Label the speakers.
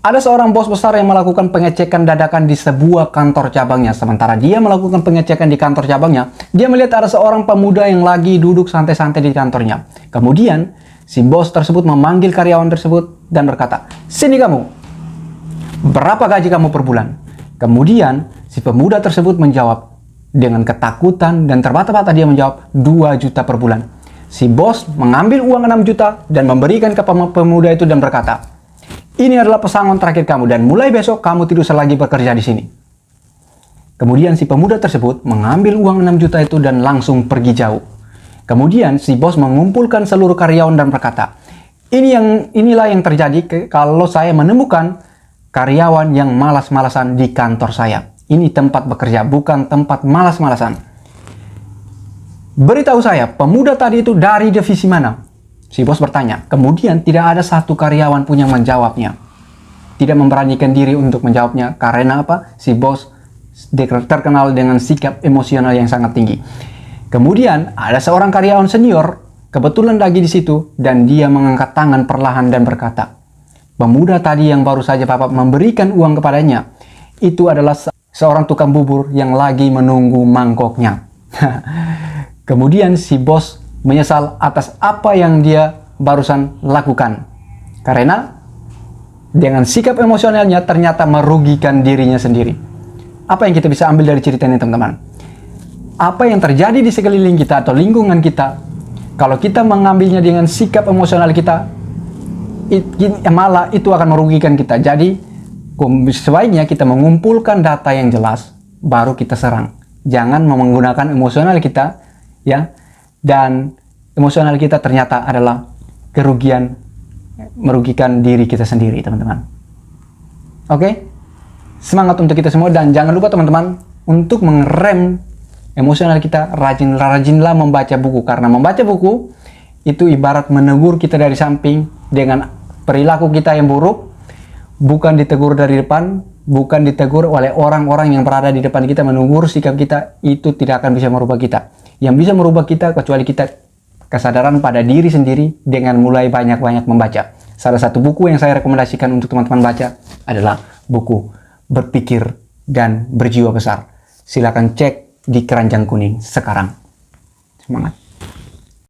Speaker 1: Ada seorang bos besar yang melakukan pengecekan dadakan di sebuah kantor cabangnya. Sementara dia melakukan pengecekan di kantor cabangnya, dia melihat ada seorang pemuda yang lagi duduk santai-santai di kantornya. Kemudian, si bos tersebut memanggil karyawan tersebut dan berkata, "Sini kamu, berapa gaji kamu per bulan?" Kemudian, si pemuda tersebut menjawab dengan ketakutan dan terbata-bata dia menjawab, 2 juta per bulan. Si bos mengambil uang 6 juta dan memberikan ke pemuda itu dan berkata, "Ini adalah pesangon terakhir kamu dan mulai besok kamu tidak usah lagi bekerja di sini." Kemudian si pemuda tersebut mengambil uang 6 juta itu dan langsung pergi jauh. Kemudian si bos mengumpulkan seluruh karyawan dan berkata, inilah yang terjadi kalau saya menemukan karyawan yang malas-malasan di kantor saya. Ini tempat bekerja, bukan tempat malas-malasan. Beritahu saya, pemuda tadi itu dari divisi mana? Si bos bertanya. Kemudian tidak ada satu karyawan pun yang menjawabnya. Tidak memberanikan diri untuk menjawabnya. Karena apa? Si bos terkenal dengan sikap emosional yang sangat tinggi. Kemudian ada seorang karyawan senior kebetulan lagi di situ dan dia mengangkat tangan perlahan dan berkata, "Pemuda tadi yang baru saja Bapak memberikan uang kepadanya, itu adalah seorang tukang bubur yang lagi menunggu mangkoknya." Kemudian si bos menyesal atas apa yang dia barusan lakukan. Karena dengan sikap emosionalnya ternyata merugikan dirinya sendiri. Apa yang kita bisa ambil dari cerita ini, teman-teman? Apa yang terjadi di sekeliling kita atau lingkungan kita, kalau kita mengambilnya dengan sikap emosional kita, malah itu akan merugikan kita. Jadi sebaiknya kita mengumpulkan data yang jelas baru kita serang. Jangan menggunakan emosional kita, ya, dan emosional kita ternyata adalah merugikan diri kita sendiri, teman-teman. Oke? Semangat untuk kita semua dan jangan lupa teman-teman untuk mengerem emosional kita, rajinlah membaca buku, karena membaca buku itu ibarat menegur kita dari samping dengan perilaku kita yang buruk, bukan ditegur dari depan, bukan ditegur oleh orang-orang yang berada di depan kita, menegur sikap kita, itu tidak akan bisa merubah kita. Yang bisa merubah kita kecuali kita kesadaran pada diri sendiri dengan mulai banyak-banyak membaca. Salah satu buku yang saya rekomendasikan untuk teman-teman baca adalah buku Berpikir dan Berjiwa Besar. Silakan cek di keranjang kuning sekarang. Semangat!